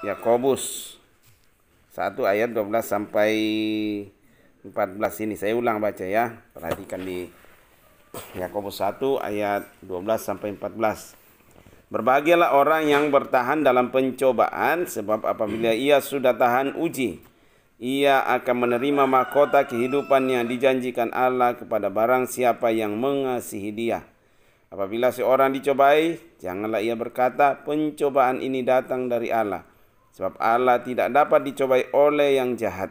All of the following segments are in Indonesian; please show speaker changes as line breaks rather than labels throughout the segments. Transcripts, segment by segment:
Yakobus 1 ayat 12 sampai 14 ini. Saya ulang baca ya. Perhatikan di Yakobus 1 ayat 12 sampai 14. Berbahagialah orang yang bertahan dalam pencobaan, sebab apabila ia sudah tahan uji, ia akan menerima mahkota kehidupan yang dijanjikan Allah kepada barang siapa yang mengasihi Dia. Apabila seorang dicobai, janganlah ia berkata, pencobaan ini datang dari Allah. Sebab Allah tidak dapat dicobai oleh yang jahat,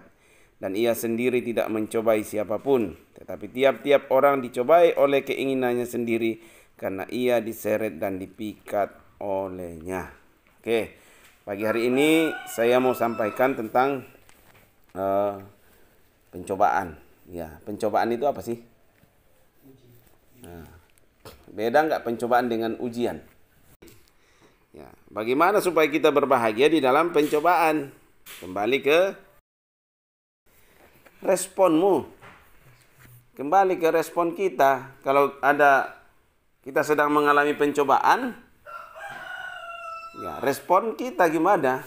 dan ia sendiri tidak mencobai siapapun. Tetapi tiap-tiap orang dicobai oleh keinginannya sendiri, karena ia diseret dan dipikat olehnya. Oke, pagi hari ini saya mau sampaikan tentang pencobaan. Ya, pencobaan itu apa sih? Nah, beda nggak pencobaan dengan ujian? Ya, bagaimana supaya kita berbahagia di dalam pencobaan? Kembali ke responmu. Kembali ke respon kita. Kalau kita sedang mengalami pencobaan, ya, respon kita gimana?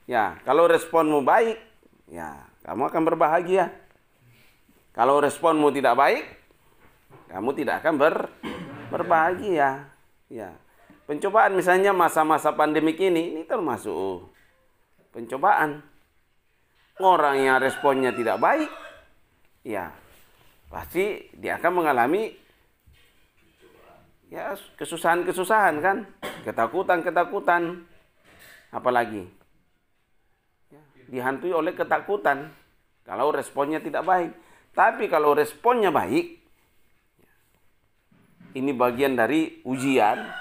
Ya, kalau responmu baik, ya, kamu akan berbahagia. Kalau responmu tidak baik, kamu tidak akan berbahagia. Ya. Pencobaan misalnya masa-masa pandemik ini termasuk pencobaan. Orang yang responnya tidak baik, ya, pasti dia akan mengalami ya kesusahan-kesusahan kan, ketakutan-ketakutan, apalagi ya, dihantui oleh ketakutan kalau responnya tidak baik. Tapi kalau responnya baik, ini bagian dari ujian.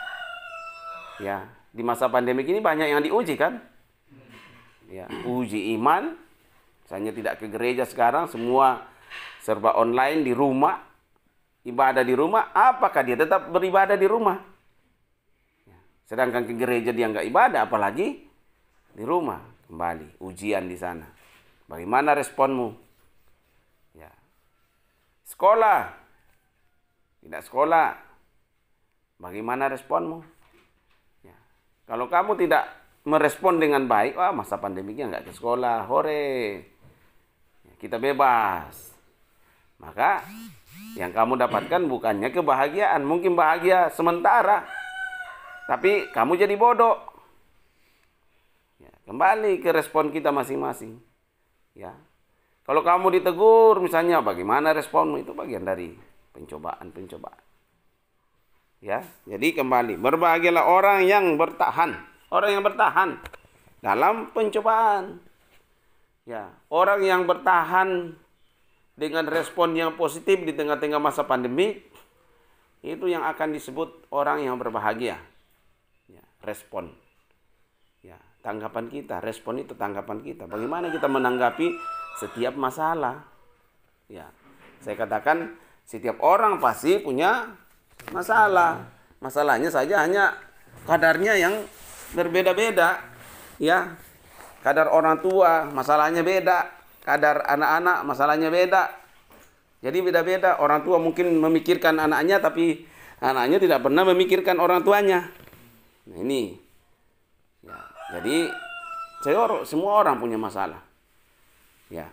Ya, di masa pandemi ini banyak yang diuji kan? Ya, uji iman. Misalnya tidak ke gereja sekarang, semua serba online di rumah, ibadah di rumah. Apakah dia tetap beribadah di rumah? Ya, sedangkan ke gereja dia nggak ibadah, apalagi di rumah. Kembali ujian di sana. Bagaimana responmu? Ya, sekolah, tidak sekolah. Bagaimana responmu? Ya. Kalau kamu tidak merespon dengan baik, masa pandemiknya nggak ke sekolah, hore, ya, kita bebas. Maka yang kamu dapatkan bukannya kebahagiaan, mungkin bahagia sementara, tapi kamu jadi bodoh. Ya, kembali ke respon kita masing-masing. Ya, kalau kamu ditegur, misalnya, bagaimana responmu? Itu bagian dari pencobaan-pencobaan. Ya, jadi kembali, berbahagialah orang yang bertahan dalam pencobaan. Ya, orang yang bertahan dengan respon yang positif di tengah-tengah masa pandemi, itu yang akan disebut orang yang berbahagia. Ya, respon. Ya, tanggapan kita, respon itu tanggapan kita. Bagaimana kita menanggapi setiap masalah? Ya, saya katakan setiap orang pasti punya masalah. Masalahnya saja hanya kadarnya yang berbeda-beda. Ya, kadar orang tua masalahnya beda, kadar anak-anak masalahnya beda. Jadi beda-beda. Orang tua mungkin memikirkan anaknya, tapi anaknya tidak pernah memikirkan orang tuanya. Nah, ini. Ya, jadi semua orang punya masalah. Ya.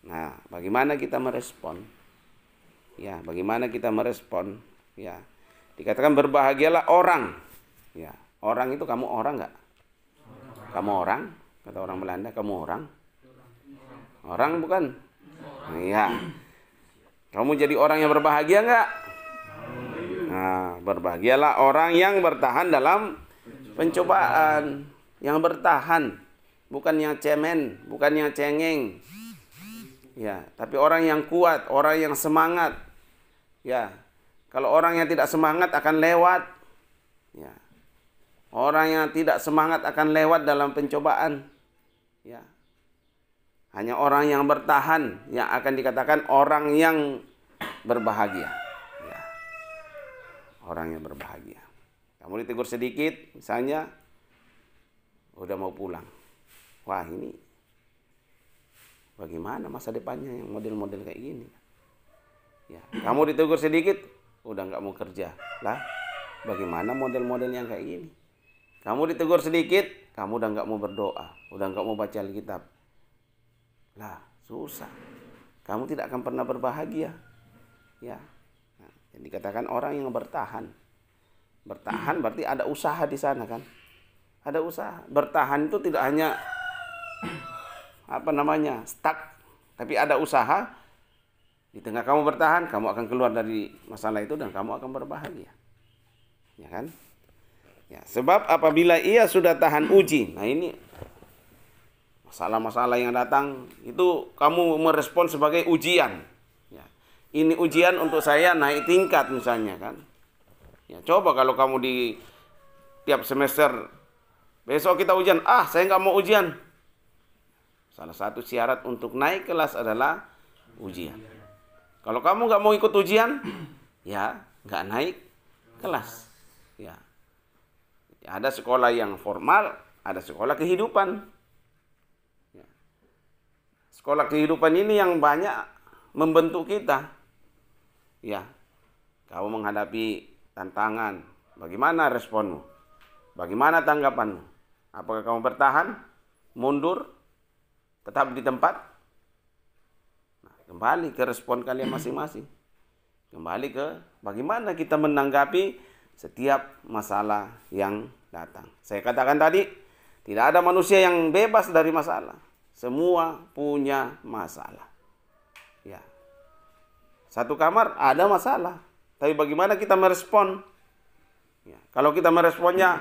Nah, bagaimana kita merespon? Ya, bagaimana kita merespon? Ya. Dikatakan berbahagialah orang. Ya, orang itu kamu orang enggak? Kamu orang? Kata orang Belanda, kamu orang? Orang bukan? Iya. Kamu jadi orang yang berbahagia enggak? Nah, berbahagialah orang yang bertahan dalam pencobaan. Yang bertahan, bukan yang cemen, bukan yang cengeng. Ya, tapi orang yang kuat, orang yang semangat. Ya. Kalau orang yang tidak semangat akan lewat. Ya. Orang yang tidak semangat akan lewat dalam pencobaan. Ya. Hanya orang yang bertahan yang akan dikatakan orang yang berbahagia. Ya. Orang yang berbahagia. Kamu ditegur sedikit, misalnya, udah mau pulang. Wah, ini bagaimana masa depannya yang model-model kayak gini? Ya. Kamu ditegur sedikit, udah nggak mau kerja. Lah, bagaimana model-model yang kayak gini? Kamu ditegur sedikit, kamu udah nggak mau berdoa, udah nggak mau baca Alkitab. Lah, susah. Kamu tidak akan pernah berbahagia. Ya. Nah, jadi dikatakan orang yang bertahan. Bertahan berarti ada usaha di sana kan? Ada usaha. Bertahan itu tidak hanya stuck, tapi ada usaha. Di tengah kamu bertahan, kamu akan keluar dari masalah itu dan kamu akan berbahagia. Ya kan? Ya, sebab apabila ia sudah tahan uji, nah ini masalah-masalah yang datang itu kamu merespon sebagai ujian. Ya. Ini ujian untuk saya naik tingkat misalnya kan. Ya, coba kalau kamu di tiap semester besok kita ujian, saya nggak mau ujian. Salah satu syarat untuk naik kelas adalah ujian. Kalau kamu nggak mau ikut ujian, ya nggak naik kelas. Ya. Ada sekolah yang formal, ada sekolah kehidupan. Ya. Sekolah kehidupan ini yang banyak membentuk kita. Ya, kamu menghadapi tantangan, bagaimana responmu? Bagaimana tanggapanmu? Apakah kamu bertahan, mundur, tetap di tempat? Nah, kembali ke respon kalian masing-masing. Kembali ke bagaimana kita menanggapi setiap masalah yang datang. Saya katakan tadi, tidak ada manusia yang bebas dari masalah. Semua punya masalah. Ya. Satu kamar ada masalah. Tapi bagaimana kita merespon? Ya. Kalau kita meresponnya,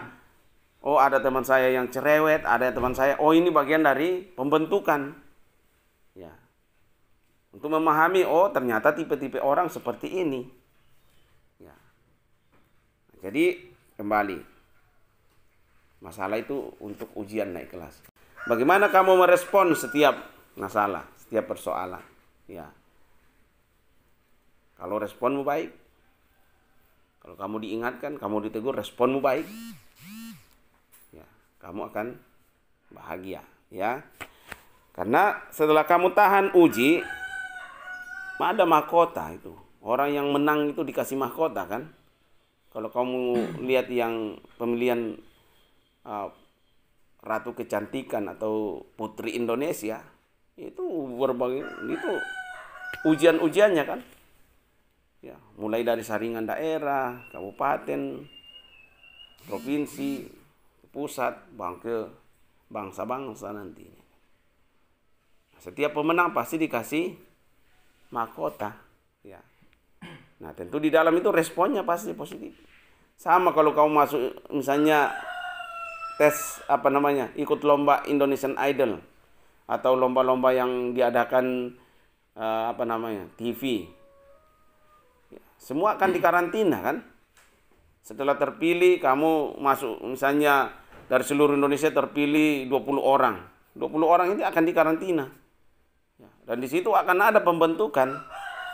ada teman saya yang cerewet, ada teman saya, ini bagian dari pembentukan. Ya. Untuk memahami, ternyata tipe-tipe orang seperti ini. Ya. Jadi kembali, masalah itu untuk ujian naik kelas. Bagaimana kamu merespon setiap masalah, setiap persoalan? Ya. Kalau responmu baik, kalau kamu diingatkan, kamu ditegur, responmu baik, ya, kamu akan bahagia, ya. Karena setelah kamu tahan uji, ada mahkota itu. Orang yang menang itu dikasih mahkota kan? Kalau kamu lihat yang pemilihan Ratu Kecantikan atau Putri Indonesia, itu berbagai itu ujian-ujiannya kan? Ya, mulai dari saringan daerah, kabupaten, provinsi, pusat, ke bangsa-bangsa nantinya. Setiap pemenang pasti dikasih mahkota, ya. Nah, tentu di dalam itu responnya pasti positif. Sama kalau kamu masuk misalnya tes ikut lomba Indonesian Idol atau lomba-lomba yang diadakan TV. Ya, semua akan dikarantina kan? Setelah terpilih kamu masuk misalnya dari seluruh Indonesia terpilih 20 orang. 20 orang ini akan dikarantina. Ya, dan di situ akan ada pembentukan,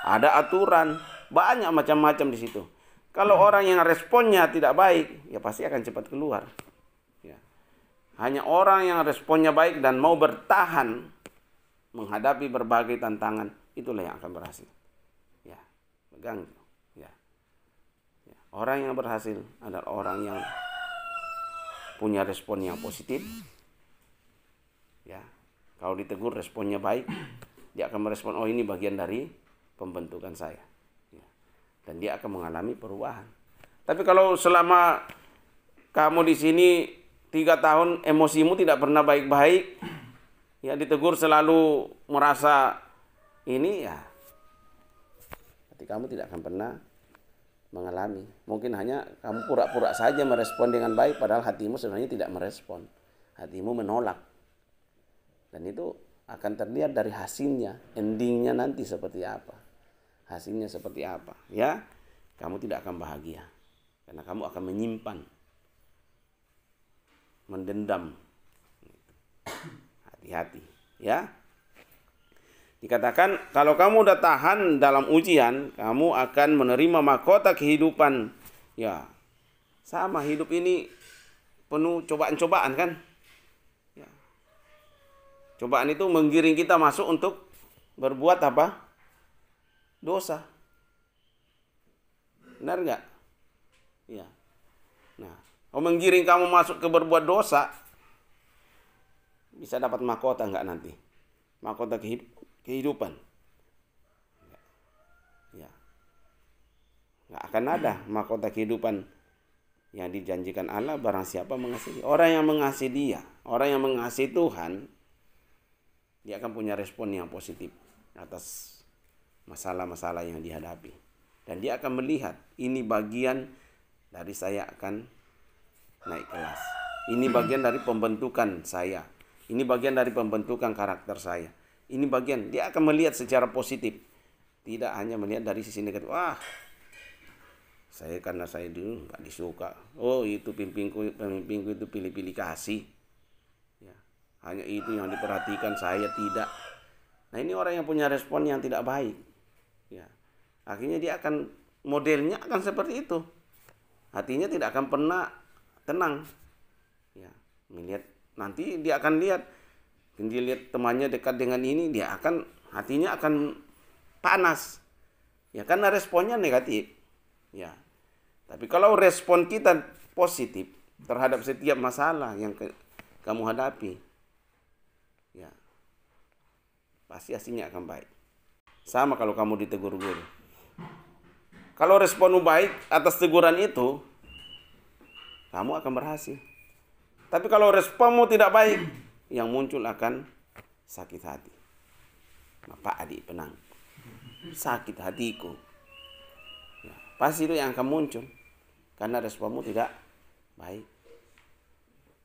ada aturan, banyak macam-macam di situ. Kalau orang yang responnya tidak baik, ya pasti akan cepat keluar. Ya. Hanya orang yang responnya baik dan mau bertahan menghadapi berbagai tantangan, itulah yang akan berhasil. Ya, pegang. Ya. Ya. Orang yang berhasil adalah orang yang punya respon yang positif. Ya. Kalau ditegur responnya baik, dia akan merespon, ini bagian dari pembentukan saya. Ya. Dan dia akan mengalami perubahan. Tapi kalau selama kamu di sini 3 tahun emosimu tidak pernah baik-baik, ya ditegur selalu merasa ini, ya berarti kamu tidak akan pernah mengalami. Mungkin hanya kamu pura-pura saja merespon dengan baik, padahal hatimu sebenarnya tidak merespon. Hatimu menolak. Dan itu akan terlihat dari hasilnya, endingnya nanti seperti apa. Hasilnya seperti apa, ya. Kamu tidak akan bahagia. Karena kamu akan menyimpan, mendendam. Hati-hati, ya. Dikatakan kalau kamu udah tahan dalam ujian, kamu akan menerima mahkota kehidupan. Ya, sama hidup ini penuh cobaan-cobaan kan. Ya. Cobaan itu menggiring kita masuk untuk berbuat apa? Dosa. Benar nggak? Ya. Nah, kalau menggiring kamu masuk ke berbuat dosa, Bisa dapat mahkota enggak nanti? Mahkota kehidupan. Ya. Enggak akan ada mahkota kehidupan yang dijanjikan Allah barang siapa mengasihi. Orang yang mengasihi Dia, orang yang mengasihi Tuhan, dia akan punya respon yang positif atas masalah-masalah yang dihadapi. Dan dia akan melihat, ini bagian dari saya akan naik kelas. Ini bagian dari pembentukan saya. Ini bagian dari pembentukan karakter saya. Ini bagian, dia akan melihat secara positif. Tidak hanya melihat dari sisi negatif. Wah, saya karena saya dulu nggak disuka. Oh, itu pemimpinku itu pilih-pilih kasih. Ya, hanya itu yang diperhatikan, saya tidak. Nah, ini orang yang punya respon yang tidak baik. Ya, akhirnya dia akan, modelnya akan seperti itu. Hatinya tidak akan pernah tenang. Ya, melihat nanti dia akan lihat, dia lihat temannya dekat dengan ini, dia akan, hatinya akan panas. Ya, karena responnya negatif. Ya. Tapi kalau respon kita positif terhadap setiap masalah yang kamu hadapi, ya, pasti hasilnya akan baik. Sama kalau kamu ditegur guru. Kalau responmu baik atas teguran itu, kamu akan berhasil. Tapi kalau responmu tidak baik, yang muncul akan sakit hati. Bapak adik penang, sakit hatiku. Ya, pasti itu yang akan muncul. Karena responmu tidak baik.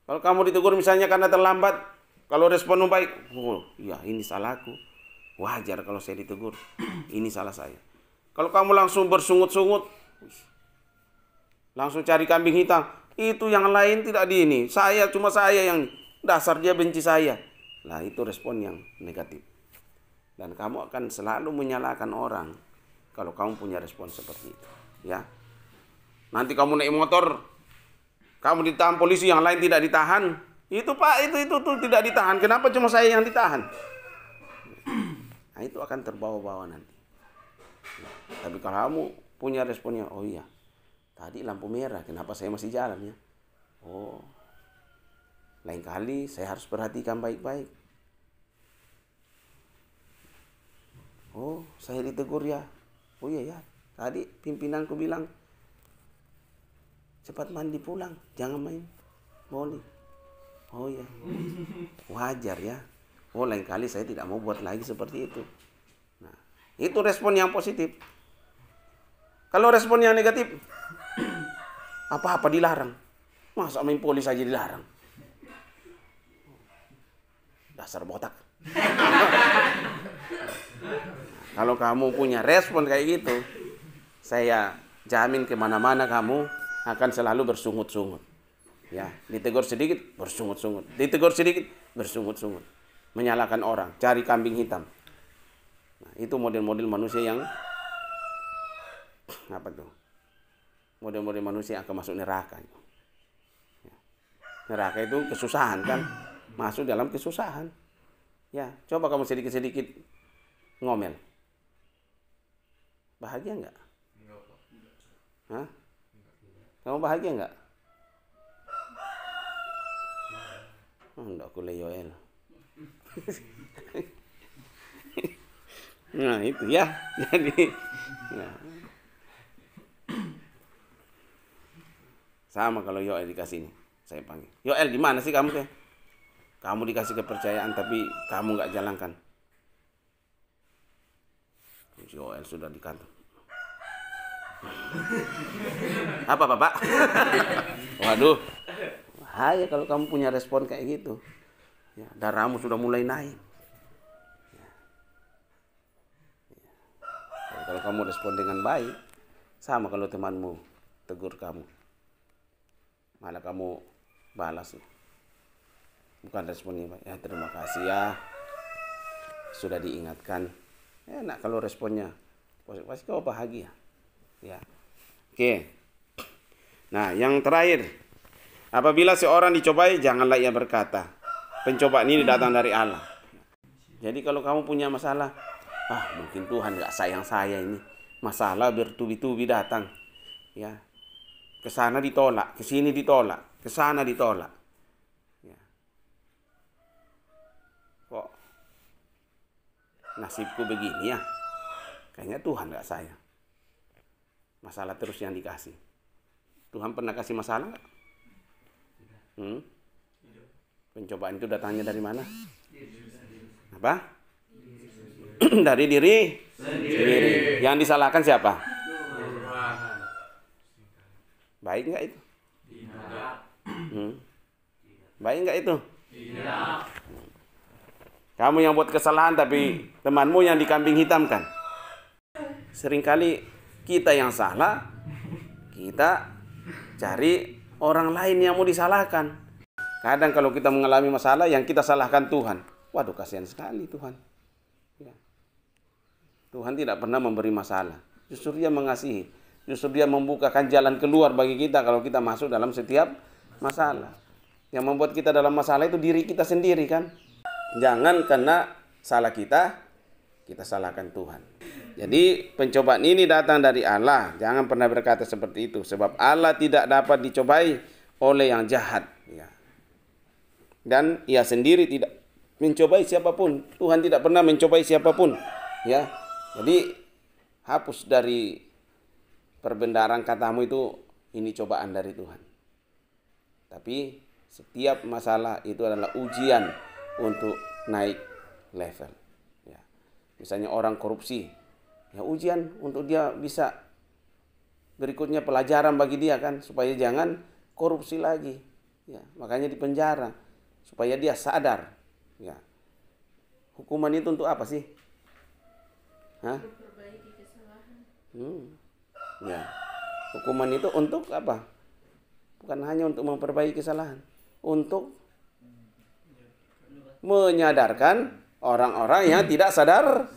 Kalau kamu ditegur misalnya karena terlambat, kalau responmu baik, oh iya ini salahku. Wajar kalau saya ditegur, ini salah saya. Kalau kamu langsung bersungut-sungut, langsung cari kambing hitam, itu yang lain tidak di ini. Cuma saya yang dasar dia benci saya. Nah, itu respon yang negatif. Dan kamu akan selalu menyalahkan orang kalau kamu punya respon seperti itu, ya. Nanti kamu naik motor, kamu ditahan polisi, yang lain tidak ditahan. Itu Pak, itu tuh tidak ditahan. Kenapa cuma saya yang ditahan? Nah, itu akan terbawa-bawa nanti. Tapi kalau kamu punya responnya, oh iya, tadi lampu merah, kenapa saya masih jalan ya? Oh, lain kali saya harus perhatikan baik-baik. Oh, saya ditegur ya. Oh iya ya, tadi pimpinanku bilang, cepat mandi pulang, jangan main volley. Oh iya, wajar ya. Oh, lain kali saya tidak mau buat lagi seperti itu. Nah, itu respon yang positif. Kalau respon yang negatif, apa-apa dilarang. Masa main volley saja dilarang? Dasar botak. Kalau kamu punya respon kayak gitu, saya jamin kemana-mana kamu akan selalu bersungut-sungut. Ya, ditegur sedikit bersungut-sungut, ditegur sedikit bersungut-sungut, menyalahkan orang, cari kambing hitam. Nah, itu model-model manusia yang apa tuh? Model-model manusia yang akan masuk neraka. Ya. Neraka itu kesusahan kan, masuk dalam kesusahan. Ya, coba kamu sedikit-sedikit ngomel, bahagia nggak? Hah? Kamu bahagia nggak? Oh, enggak kulai Yoel. Nah itu ya, jadi ya. Sama kalau Yoel dikasih ini, saya panggil, Yoel di mana sih kamu teh? Kamu dikasih kepercayaan tapi kamu nggak jalankan. Yoel sudah di kantor. Apa Bapak? Waduh, bahaya kalau kamu punya respon kayak gitu. Ya, darahmu sudah mulai naik. Ya. Ya. Kalau kamu respon dengan baik, sama kalau temanmu tegur kamu, malah kamu balas. Bukan responnya baik. Ya terima kasih ya, sudah diingatkan. Enak kalau responnya pasti kau bahagia. Ya. Oke. Nah, yang terakhir, apabila seorang dicobai, janganlah ia berkata, pencobaan ini datang dari Allah. Jadi kalau kamu punya masalah, mungkin Tuhan nggak sayang saya ini. Masalah bertubi-tubi datang. Ya. Ke sana ditolak, ke sini ditolak, ke sana ditolak. Ya. nasibku begini ya. Kayaknya Tuhan nggak sayang. Masalah terus yang dikasih. Tuhan pernah kasih masalah nggak? Pencobaan itu datangnya dari mana? Apa? Dari diri sendiri. Yang disalahkan siapa? Baik nggak itu? Baik nggak itu? Kamu yang buat kesalahan tapi temanmu yang dikambing hitamkan. Seringkali kita yang salah, kita cari orang lain yang mau disalahkan. Kadang kalau kita mengalami masalah yang kita salahkan Tuhan. Waduh, kasihan sekali Tuhan. Ya. Tuhan tidak pernah memberi masalah. Justru Dia mengasihi. Justru Dia membukakan jalan keluar bagi kita kalau kita masuk dalam setiap masalah. Yang membuat kita dalam masalah itu diri kita sendiri kan. Jangan karena salah kita salahkan Tuhan. Jadi pencobaan ini datang dari Allah. Jangan pernah berkata seperti itu. Sebab Allah tidak dapat dicobai oleh yang jahat. Ya. Dan Ia sendiri tidak mencobai siapapun. Tuhan tidak pernah mencobai siapapun. Ya. Jadi hapus dari perbendaharaan katamu itu, ini cobaan dari Tuhan. Tapi setiap masalah itu adalah ujian untuk naik level. Ya. Misalnya orang korupsi, ya ujian untuk dia bisa berikutnya pelajaran bagi dia kan, supaya jangan korupsi lagi. Ya, makanya dipenjara supaya dia sadar. Ya. Hukuman itu untuk apa sih? Hah?
Memperbaiki kesalahan.
Ya. Hukuman itu untuk apa? Bukan hanya untuk memperbaiki kesalahan, untuk menyadarkan orang-orang yang tidak sadar.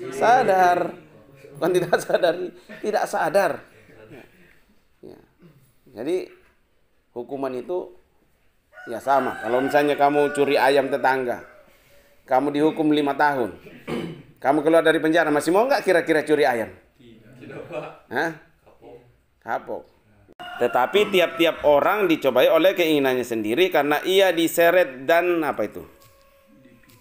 Bukan tidak sadar. Ya. Jadi hukuman itu ya sama. Kalau misalnya kamu curi ayam tetangga, kamu dihukum 5 tahun. Kamu keluar dari penjara, masih mau nggak kira-kira curi ayam?
Tidak, Pak.
Hah? Kapok. Tetapi tiap-tiap orang dicobai oleh keinginannya sendiri karena ia diseret dan apa itu?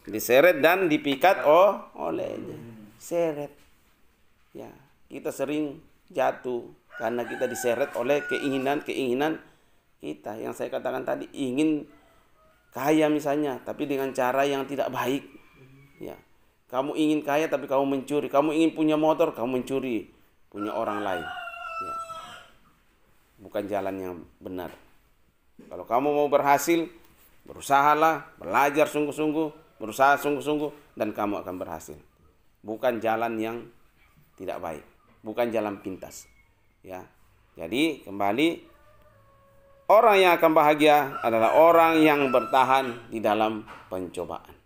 Diseret dan dipikat olehnya. Seret. Ya, kita sering jatuh karena kita diseret oleh keinginan kita. Yang saya katakan tadi, ingin kaya misalnya, tapi dengan cara yang tidak baik. Ya. Kamu ingin kaya tapi kamu mencuri. Kamu ingin punya motor, kamu mencuri punya orang lain. Ya. Bukan jalan yang benar. Kalau kamu mau berhasil, berusahalah, belajar sungguh-sungguh, berusaha sungguh-sungguh, dan kamu akan berhasil. Bukan jalan yang tidak baik, bukan jalan pintas. Ya. Jadi kembali, orang yang akan bahagia adalah orang yang bertahan di dalam pencobaan.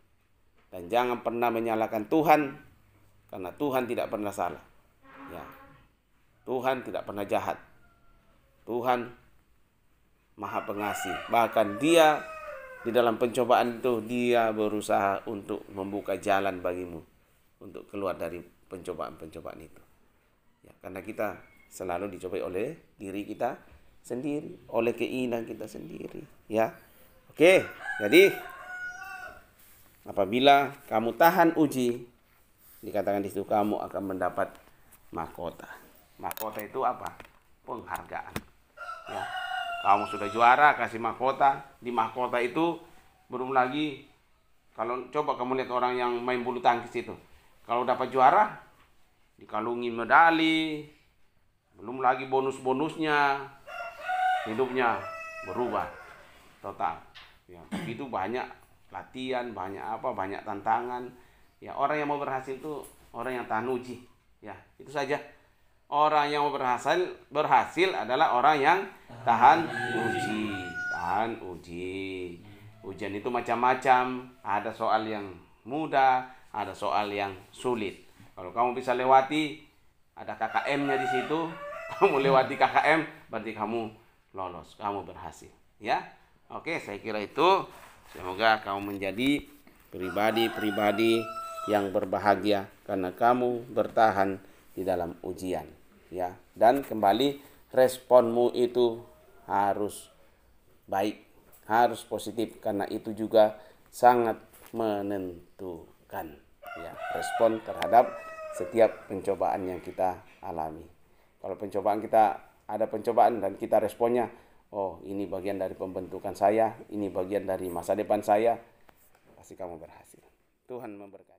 Dan jangan pernah menyalahkan Tuhan, karena Tuhan tidak pernah salah. Ya. Tuhan tidak pernah jahat. Tuhan Maha Pengasih. Bahkan Dia di dalam pencobaan itu, Dia berusaha untuk membuka jalan bagimu untuk keluar dari pencobaan-pencobaan itu. Ya, karena kita selalu dicobai oleh diri kita sendiri, oleh keinginan kita sendiri. Ya, oke. Jadi apabila kamu tahan uji, dikatakan di situ kamu akan mendapat mahkota. Mahkota itu apa? Penghargaan. Ya. Kamu sudah juara, kasih mahkota. Di mahkota itu belum lagi, kalau coba kamu lihat orang yang main bulu tangkis itu, kalau dapat juara dikalungi medali, belum lagi bonus-bonusnya, hidupnya berubah total. Ya, itu banyak latihan, banyak tantangan. Ya, orang yang mau berhasil itu orang yang tahan uji. Ya, itu saja. Orang yang mau berhasil adalah orang yang tahan uji. Ujian itu macam-macam. Ada soal yang mudah, ada soal yang sulit. Kalau kamu bisa lewati, ada KKM-nya di situ. Kamu lewati KKM, berarti kamu lolos, kamu berhasil. Ya, oke, saya kira itu. Semoga kamu menjadi pribadi-pribadi yang berbahagia karena kamu bertahan di dalam ujian. Ya, dan kembali, responmu itu harus baik, harus positif, karena itu juga sangat menentukan. ya, respon terhadap setiap pencobaan yang kita alami. Kalau pencobaan kita ada pencobaan dan kita responnya, oh ini bagian dari pembentukan saya, ini bagian dari masa depan saya, pasti kamu berhasil. Tuhan memberkati.